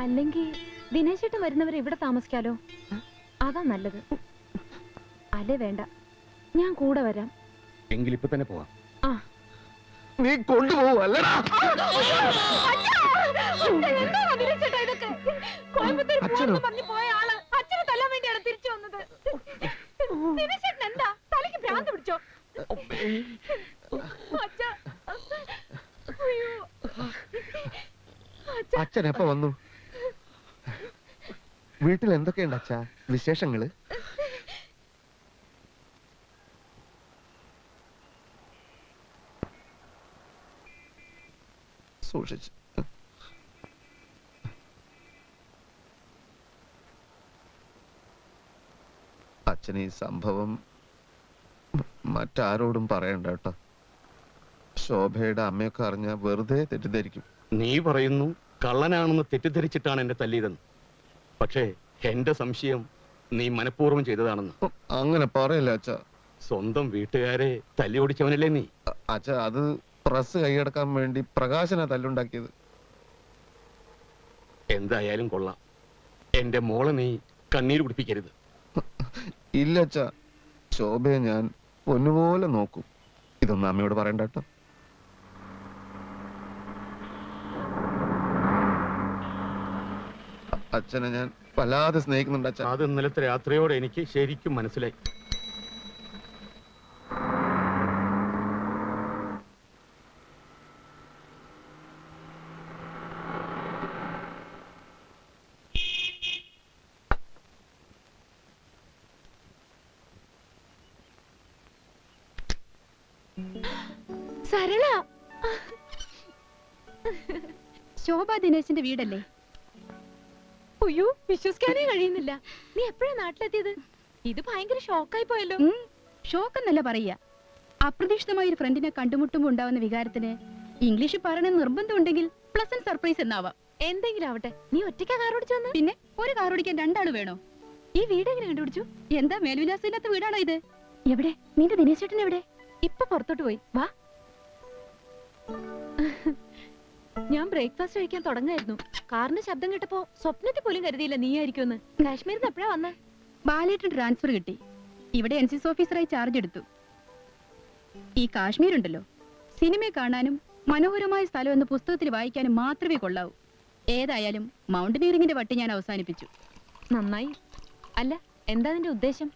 അല്ലെങ്കിൽ ദിനേശേട്ടൻ വരുന്നവരെ ഇവിടെ താമസിക്കാലോ? അതാ നല്ലത്. അല്ലേ വേണ്ട, ഞാൻ കൂടെ വരാം. എങ്കിൽ ഇപ്പൊ തന്നെ പോവാം. ആ, നീ കൊണ്ടുപോവല്ലടാ. എന്താ തലയ്ക്ക് ഭ്രാന്ത് പിടിച്ചോ? അച്ഛൻ എപ്പ വന്നു? വീട്ടിൽ എന്തൊക്കെയുണ്ട് അച്ഛാ വിശേഷങ്ങള്? സൂക്ഷിച്ച്. അച്ഛന് ഈ സംഭവം മറ്റാരോടും പറയണ്ട കേട്ടോ. ശോഭയുടെ അമ്മയൊക്കെ അറിഞ്ഞാ വെറുതെ തെറ്റിദ്ധരിക്കും. നീ പറയുന്നു കള്ളനാണെന്ന് തെറ്റിദ്ധരിച്ചിട്ടാണ് എന്നെ തല്ലിയതെന്ന്. പക്ഷേ എന്റെ സംശയം നീ മനഃപൂർവ്വം ചെയ്തതാണെന്ന്. അങ്ങനെ പറയല്ല അച്ഛാ. സ്വന്തം വീട്ടുകാരെ തല്ലി ഓടിച്ചവനല്ലേ നീ? അച്ഛാ, അത് പ്രസ് കൈയടക്കാൻ വേണ്ടി പ്രകാശനാ തല്ലുണ്ടാക്കിയത്. എന്തായാലും കൊള്ളാം. എന്റെ മോളെ നീ കണ്ണീര് കുടിപ്പിക്കരുത്. ഇല്ല അച്ഛാ, ശോഭയെ ഞാൻ പൊന്നുപോലെ നോക്കും. ഇതൊന്നും അമ്മയോട് പറയണ്ട കേട്ടോ. അച്ഛനെ ഞാൻ വല്ലാതെ സ്നേഹിക്കുന്നുണ്ട് അച്ഛാ. അത് ഇന്നലത്തെ രാത്രിയോടെ എനിക്ക് ശരിക്കും മനസ്സിലായി. സരള, ശോഭ ദിനേശിന്റെ വീടല്ലേ? അയ്യോ, വിശ്വസിക്കാനേ കഴിയുന്നില്ല. നീ എപ്പോഴാ നാട്ടിലെത്തിയത്? ഇത് ഭയങ്കര ഷോക്കായി പോയല്ലോ. ഷോക്ക് എന്നല്ല പറയാ. അപ്രതീക്ഷിതമായ ഒരു ഫ്രണ്ടിനെ കണ്ടുമുട്ടുമ്പോ ഉണ്ടാവുന്ന വികാരത്തിന് ഇംഗ്ലീഷ് പറയണ നിർബന്ധം ഉണ്ടെങ്കിൽ പ്ലസന്റ് സർപ്രൈസ് എന്നാവാം. എന്തെങ്കിലും ആവട്ടെ, നീ ഒറ്റയ്ക്കാ കാർ ഓടിച്ചു വന്ന്? പിന്നെ ഒരു കാർ ഓടിക്കാൻ രണ്ടാള് വേണോ? ഈ വീട് എങ്ങനെ കണ്ടുപിടിച്ചു? എന്താ മേൽവിലാസം ഇല്ലാത്ത വീടാണോ ഇത്? എവിടെ നിന്റെ ദിനേശേട്ടൻ? എവിടെ? ഇപ്പൊ പുറത്തോട്ട് പോയി. വാ, ഞാൻ ബ്രേക്ക്ഫാസ്റ്റ് കഴിക്കാൻ തുടങ്ങായിരുന്നു. കാറിന്റെ ശബ്ദം കേട്ടപ്പോ സ്വപ്നത്തിൽ പോലും കരുതിയില്ല നീ ആയിരിക്കുമെന്ന്. കാശ്മീരിൽ നിന്ന് എപ്പോഴാ വന്നേ? ബാലേട്ടൻ ട്രാൻസ്ഫർ കിട്ടി. ഇവിടെ NCC ഓഫീസറായി ചാർജ് എടുത്തു. ഈ കാശ്മീർ ഉണ്ടല്ലോ, സിനിമ കാണാനും മനോഹരമായ സ്ഥലം എന്ന് പുസ്തകത്തിൽ വായിക്കാനും മാത്രമേ കൊള്ളാവൂ. ഏതായാലും മൗണ്ടനിയറിംഗിന്റെ വട്ടി ഞാൻ അവസാനിപ്പിച്ചു. നന്നായി. അല്ല, എന്താ നിന്റെ ഉദ്ദേശം?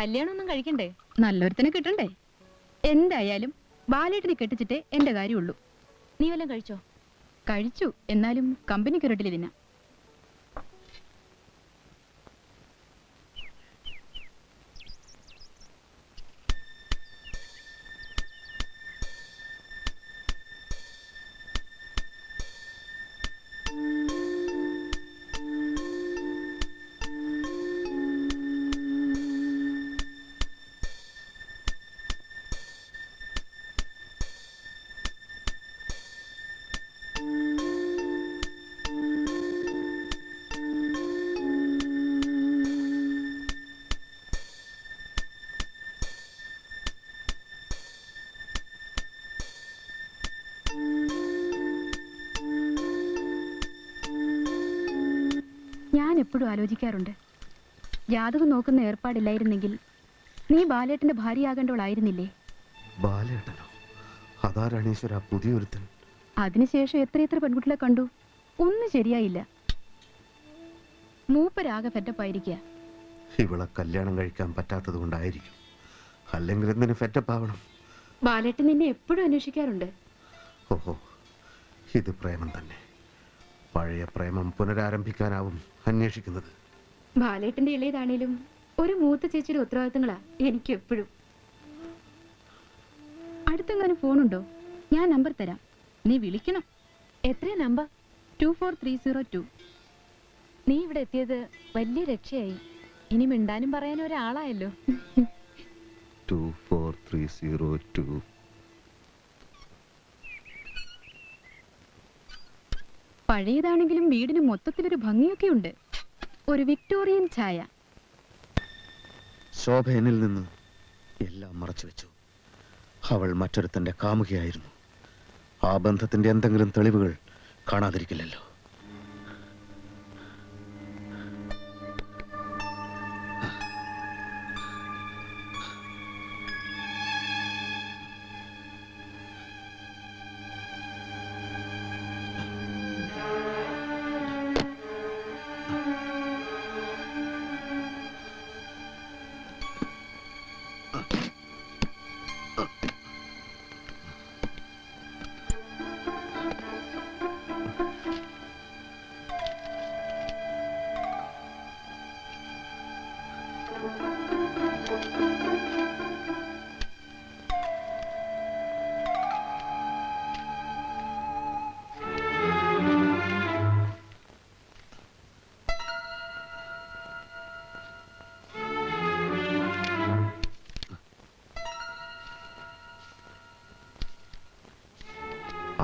കല്യാണമൊന്നും കഴിക്കണ്ടേ? നല്ലൊരുത്തനെ കിട്ടണ്ടേ? എന്തായാലും ബാലേട്ടനെ കെട്ടിച്ചിട്ടേ എന്റെ കാര്യമുള്ളൂ. നീ വല്ലതും കഴിച്ചോ? കഴിച്ചു, എന്നാലും കമ്പനിക്ക് ഒരിട്ടിൽ തിന്നാം. ഞാൻ എപ്പോഴും ആലോചിക്കാറുണ്ട്, ജാതകം നോക്കുന്ന ഏർപ്പാടില്ലായിരുന്നെങ്കിൽ നീ ബാലേട്ടന്റെ ഭാര്യയാകേണ്ടവളായിരുന്നില്ലേ? ബാലേട്ടനോ? അതാരാണ് ഈശ്വര പുതിയൊരുത്തൻ? അതിനുശേഷം എത്രയെത്ര പെൺകുട്ടികളെ കണ്ടു, ഒന്നും ശരിയായില്ല. മൂപ്പരാകെ ഫെറ്റപ്പായിരിക്കുക. ഇവളെ കല്യാണം കഴിക്കാൻ പറ്റാത്തത് കൊണ്ടായിരിക്കും. അല്ലെങ്കിൽ എന്തിനു ഫെറ്റപ്പ് ആവണം? ബാലേട്ടൻ നിന്നെ എപ്പോഴും അന്വേഷിക്കാറുണ്ട്. ഓഹോ, ഇത് പ്രേമം തന്നെ. പഴയ പ്രേമം പുനരാരംഭിക്കാനാവും അന്വേഷിക്കുന്നത്. ബാലേട്ടന്റെ ഇളയതാണേലും ഒരു മൂത്ത ചേച്ചിയുടെ ഉത്തരവാദിത്തങ്ങളാ എനിക്ക് എപ്പോഴും. അടുത്തെങ്ങാനും ഫോണുണ്ടോ? ഞാൻ നമ്പർ തരാം, നീ വിളിക്കണം. എത്രയാ നമ്പർ? 24302. നീ ഇവിടെ എത്തിയത് വലിയ രക്ഷയായി. ഇനി മിണ്ടാനും പറയാനും ഒരാളായല്ലോ. 24302. പഴയതാണെങ്കിലും വീടിന് മൊത്തത്തിലൊരു ഭംഗിയൊക്കെ ഉണ്ട്. ഒരു വിക്ടോറിയൻ ഛായ. ശോഭ എന്നിൽ നിന്ന് എല്ലാം മറച്ചു വെച്ചു. അവൾ മറ്റൊരുത്തന്റെ കാമുകയായിരുന്നു. ആ ബന്ധത്തിന്റെ എന്തെങ്കിലും തെളിവുകൾ കാണാതിരിക്കില്ലല്ലോ.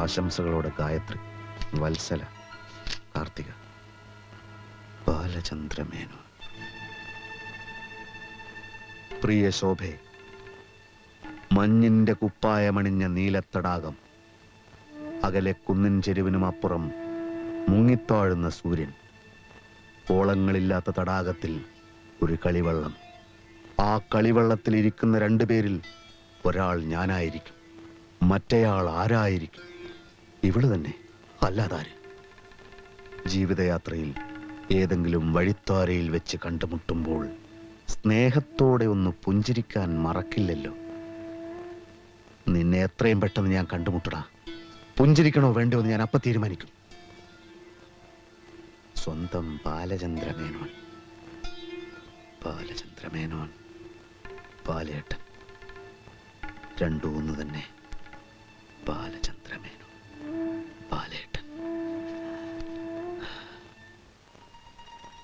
ആശംസകളോടെ ഗായത്രി, വത്സല, കാർത്തിക, ബാലചന്ദ്രമേനോൻ. പ്രിയ ശോഭേ, മഞ്ഞിന്റെ കുപ്പായമണിഞ്ഞ നീലത്തടാകം, അകലെ കുന്നിൻ ചെരുവിനും അപ്പുറം മുങ്ങിത്താഴുന്ന സൂര്യൻ, ഓളങ്ങളില്ലാത്ത തടാകത്തിൽ ഒരു കളിവള്ളം. ആ കളിവള്ളത്തിൽ ഇരിക്കുന്ന രണ്ടുപേരിൽ ഒരാൾ ഞാനായിരിക്കും, മറ്റേയാൾ ആരായിരിക്കും? ഇവള് തന്നെ, അല്ലാതാര്? ജീവിതയാത്രയിൽ ഏതെങ്കിലും വഴിത്താരയിൽ വെച്ച് കണ്ടുമുട്ടുമ്പോൾ സ്നേഹത്തോടെ ഒന്ന് പുഞ്ചിരിക്കാൻ മറക്കില്ലല്ലോ. നിന്നെ എത്രയും പെട്ടെന്ന് ഞാൻ കണ്ടുമുട്ടടാ. പുഞ്ചിരിക്കണോ വേണ്ടോ എന്ന് ഞാൻ അപ്പ തീരുമാനിക്കും. സ്വന്തം ബാലചന്ദ്രമേനോൻ, ബാലചന്ദ്രമേനോൻ, ബാലേട്ടൻ, രണ്ടും ഒന്ന് തന്നെ. ബാലചന്ദ്രമേനോൻ, ബാലേട്ടൻ.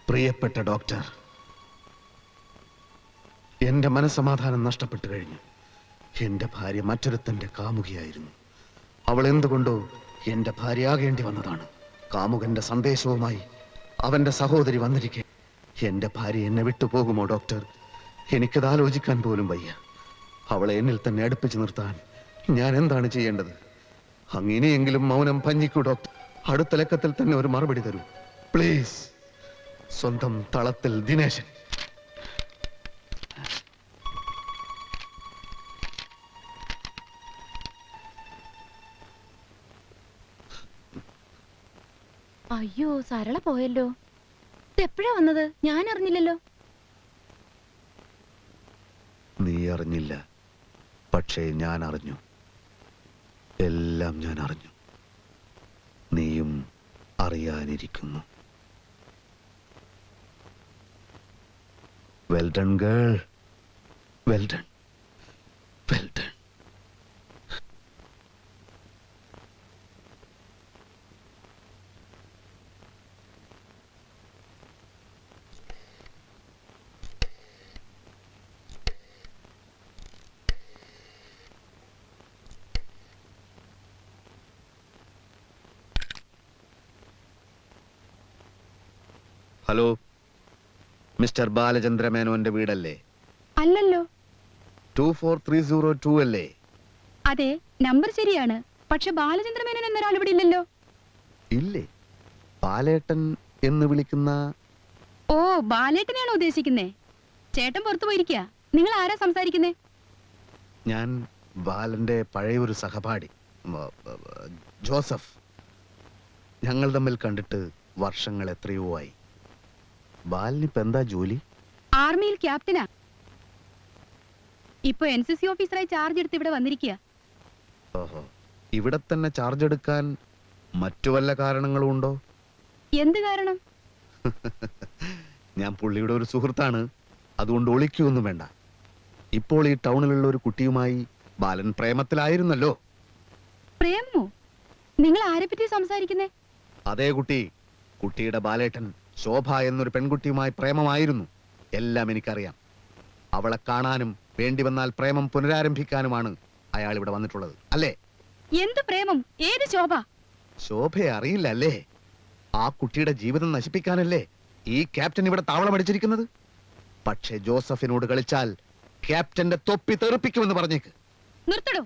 പ്രിയപ്പെട്ട ഡോക്ടർ, എന്റെ മനസ്സമാധാനം നഷ്ടപ്പെട്ടു കഴിഞ്ഞു. എന്റെ ഭാര്യ മറ്റൊരുത്തന്റെ കാമുകിയായിരുന്നു. അവൾ എന്തുകൊണ്ടോ എന്റെ ഭാര്യയാകേണ്ടി വന്നതാണ്. കാമുകന്റെ സന്ദേശവുമായി അവന്റെ സഹോദരി വന്നിരിക്കെ എന്റെ ഭാര്യ എന്നെ വിട്ടുപോകുമോ ഡോക്ടർ? എനിക്കത് ആലോചിക്കാൻ പോലും വയ്യ. അവളെ എന്നിൽ തന്നെ അടുപ്പിച്ചു നിർത്താൻ ഞാൻ എന്താണ് ചെയ്യേണ്ടത്? അങ്ങനെയെങ്കിലും മൗനം ഭഞ്ജിക്കൂ ഡോക്ടർ. അടുത്ത ലക്കത്തിൽ തന്നെ ഒരു മറുപടി തരൂ പ്ലീസ്. സ്വന്തം തളത്തിൽ ദിനേശൻ. അയ്യോ, സരള പോയല്ലോ. എപ്പോഴാ വന്നത്? ഞാൻ അറിഞ്ഞില്ലല്ലോ. നീ അറിഞ്ഞില്ല, പക്ഷേ ഞാൻ അറിഞ്ഞു. എല്ലാം ഞാൻ അറിഞ്ഞു. നീയും അറിയാനിരിക്കുന്നു. Well done girl, well done, well done. Hello, mister ബാലചന്ദ്രമേനോന്റെ വീടല്ലേ? അല്ലല്ലോ. 24302 അല്ലേ? അതെ, നമ്പർ ശരിയാണ്. പക്ഷെ ബാലചന്ദ്രമേനോൻ എന്നൊരാൾ ഇവിടെ ഇല്ലല്ലോ. ഇല്ലേ? ബാലേട്ടൻ എന്ന് വിളിക്കുന്ന? ഓ, ബാലേട്ടനെയാണോ ഉദ്ദേശിക്കുന്നേ? ചേട്ടൻ പുറത്തു പോയിരിക്കുക. നിങ്ങൾ ആരാ സംസാരിക്കുന്നേ? ഞാൻ ബാലന്റെ പഴയൊരു സഹപാഠി, ജോസഫ്. ഞങ്ങൾ തമ്മിൽ കണ്ടിട്ട് വർഷങ്ങൾ എത്രയോ ആയി. ബാലിനിപ്പോ എന്താ ജോലി? ആർമിയിൽ ക്യാപ്റ്റനാ. ഇപ്പൊ NCC ഓഫീസറായി ചാർജ് എടുത്ത് ഇവിടെ വന്നിരിക്കുക. ഓഹോ, ഇവിടെ തന്നെ ചാർജ് എടുക്കാൻ മറ്റു വല്ല കാരണങ്ങളും ഉണ്ടോ? എന്ത് കാരണം? ഞാൻ പുള്ളിയുടെ ഒരു സുഹൃത്താണ്, അതുകൊണ്ട് ഒളിക്കൊന്നും വേണ്ട. ഇപ്പോൾ ഈ ടൗണിലുള്ള ഒരു കുട്ടിയുമായി ബാലൻ പ്രേമത്തിലായിരുന്നല്ലോ. പ്രേമോ? നിങ്ങൾ ആരെ പറ്റി സംസാരിക്കുന്നേ? അതേ കുട്ടി. കുട്ടിയുടെ ബാലേട്ടൻ ശോഭ എന്നൊരു പെൺകുട്ടിയുമായി പ്രേമമായിരുന്നു. എല്ലാം എനിക്കറിയാം. അവളെ കാണാനും വേണ്ടി വന്നാൽ പ്രേമം പുനരാരംഭിക്കാനുമാണ് അയാൾ ഇവിടെ വന്നിട്ടുള്ളത്, അല്ലേ? എന്ത് പ്രേമം? ഏത് ശോഭ? ശോഭയെ അറിയില്ല അല്ലേ? ആ കുട്ടിയുടെ ജീവിതം നശിപ്പിക്കാനല്ലേ ഈ ക്യാപ്റ്റൻ ഇവിടെ താവളമടിച്ചിരിക്കുന്നത്? പക്ഷേ ജോസഫിനോട് കളിച്ചാൽ ക്യാപ്റ്റന്റെ തൊപ്പി തെറിപ്പിക്കുമെന്ന് പറഞ്ഞേക്ക്. നിർത്തടോ.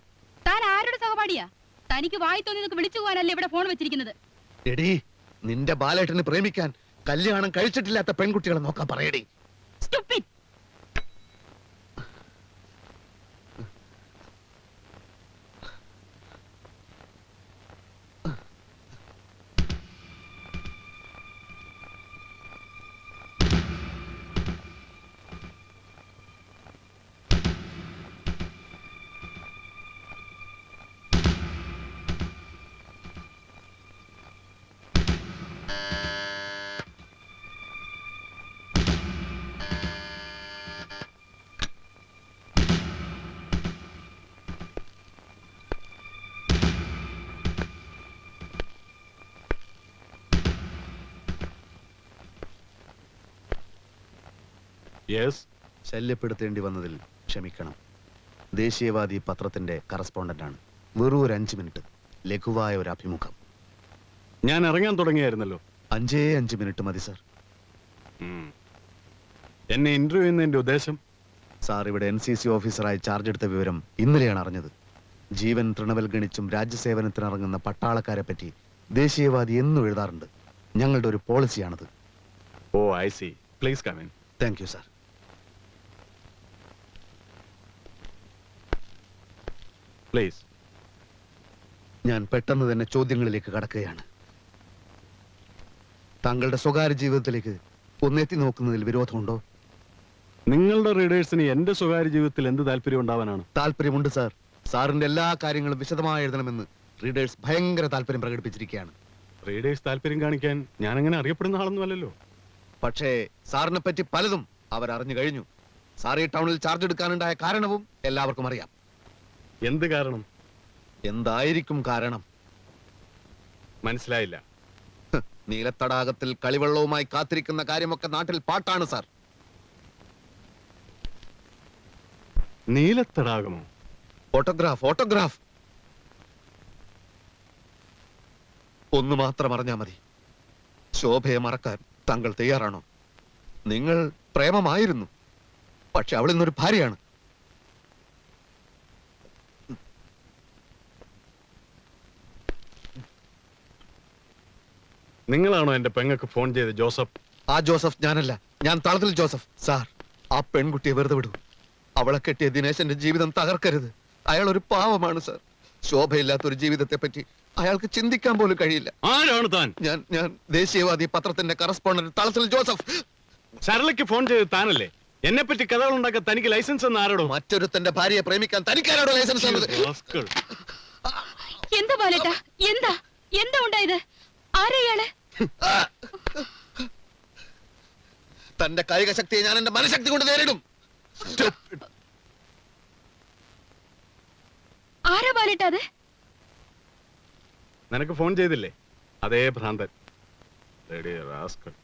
താൻ ആരുടെ സഹപാഠിയാ? തനിക്ക് വായി തോന്നിയതൊക്കെ വിളിച്ചു പോകാനല്ലേ ഇവിടെ ഫോൺ വെച്ചിരിക്കുന്നത്? എടീ, നിന്റെ ബാലേട്ടന് പ്രേമിക്കാൻ കല്യാണം കഴിച്ചിട്ടില്ലാത്ത പെൺകുട്ടികളെ നോക്കാൻ പറയടി. Stupid. ശല്യപ്പെടുത്തേണ്ടി വന്നതിൽ ക്ഷമിക്കണം. ദേശീയവാദി പത്രത്തിന്റെ കറസ്പോണ്ടന്റാണ്. വെറും ഒരു 5 മിനിറ്റ്. ലഘുവായ ഒരു അഭിമുഖം. ഞാൻ ഇറങ്ങാൻ തുടങ്ങിയായിരുന്നല്ലോ. 5 മിനിറ്റ് മതി സാർ. എന്നെ ഇന്റർവ്യൂ ചെയ്യുന്നതിന്റെ ഉദ്ദേശം? സാർ ഇവിടെ NCC ഓഫീസറായി ചാർജ് എടുത്ത വിവരം ഇന്നലെയാണ് അറിഞ്ഞത്. ജീവൻ തൃണവൽഗണിച്ചും രാജ്യസേവനത്തിനിറങ്ങുന്ന പട്ടാളക്കാരെ പറ്റി ദേശീയവാദി എന്നും എഴുതാറുണ്ട്. ഞങ്ങളുടെ ഒരു പോളിസിയാണത്. Oh, I see. Please come in. Thank you sir. Please. ഞാൻ പെട്ടെന്ന് തന്നെ ചോദ്യങ്ങളിലേക്ക് കടക്കുകയാണ്. താങ്കളുടെ സ്വകാര്യ ജീവിതത്തിലേക്ക് ഒന്നെത്തി നോക്കുന്നതിൽ വിരോധമുണ്ടോ? നിങ്ങളുടെ റീഡേഴ്സിന് എന്റെ സ്വകാര്യ ജീവിതത്തിൽ എന്ത് താല്പര്യം ഉണ്ടാവാനാണ്? താല്പര്യമുണ്ട് സാർ. സാറിന്റെ എല്ലാ കാര്യങ്ങളും വിശദമായി എഴുതണമെന്ന് റീഡേഴ്സ് ഭയങ്കര താല്പര്യം പ്രകടിപ്പിച്ചിരിക്കുകയാണ്. റീഡേഴ്സ് താല്പര്യം കാണിക്കാൻ ഞാൻ അങ്ങനെ അറിയപ്പെടുന്ന ആളൊന്നും അല്ലല്ലോ. പക്ഷേ സാറിനെ പറ്റി പലതും അവരറിഞ്ഞു കഴിഞ്ഞു. സാർ ഈ ടൗണിൽ ചാർജ് എടുക്കാനുണ്ടായ കാരണവും എല്ലാവർക്കും അറിയാം. എന്ത് കാരണം? എന്തായിരിക്കും കാരണം? മനസ്സിലായില്ല. നീലത്തടാകത്തിൽ കളിവെള്ളവുമായി കാത്തിരിക്കുന്ന കാര്യമൊക്കെ നാട്ടിൽ പാട്ടാണ് സാർ. നീലത്തടാകമോ? Photograph, photograph. ഒന്ന് മാത്രം അറിഞ്ഞാ മതി. ശോഭയെ മറക്കാൻ താങ്കൾ തയ്യാറാണോ? നിങ്ങൾ പ്രേമമായിരുന്നു, പക്ഷെ അവൾ ഇന്നൊരു ഭാര്യയാണ്. നിങ്ങളാണോ എന്റെ പെങ്ങൾക്ക് ഫോൺ ചെയ്ത് ജോസഫ്? ആ ജോസഫ് ഞാനല്ല, ഞാൻ തളത്തിൽ ജോസഫ്. സാർ, ആ പെൺകുട്ടിയെ വെറുതെ വിടൂ. അവളെ കെട്ടിയ ദിനേശന്റെ ജീവിതം തകർക്കരുത്. അയാൾ ഒരു പാവമാണ് സാർ. ശോഭയില്ലാത്ത ഒരു ജീവിതത്തെ പറ്റി അയാൾക്ക് ചിന്തിക്കാൻ പോലും കഴിയില്ല. ആരാണ് താൻ? ഞാൻ ദേശീയവാദി പത്രത്തിന്റെ കറസ്പോണ്ടന്റ് തളത്തിൽ ജോസഫ്. സരളയ്ക്ക് ഫോൺ ചെയ്ത് താനല്ലേ? എന്നെ പറ്റി കഥകൾ ഉണ്ടാക്കാൻ തനിക്ക് ലൈസൻസ് എന്ന് ആരോടോ? മറ്റൊരുത്തന്റെ ഭാര്യയെ പ്രേമിക്കാൻ തനിക്കാരോടോ ലൈസൻസ് ഉള്ളത്? റാസ്കൽ. എന്താ ബാലേട്ടാ? എന്താ എന്താ ഉണ്ടായത്? ആരെയാള്? തന്റെ കായിക ശക്തിയെ ഞാൻ എന്റെ മനഃശക്തി കൊണ്ട് നേരിടും. ആരാ ബാലേട്ടാ അത്? നിനക്ക് ഫോൺ ചെയ്തില്ലേ? അതേ ഭ്രാന്തൻ. റാസ്കൽ.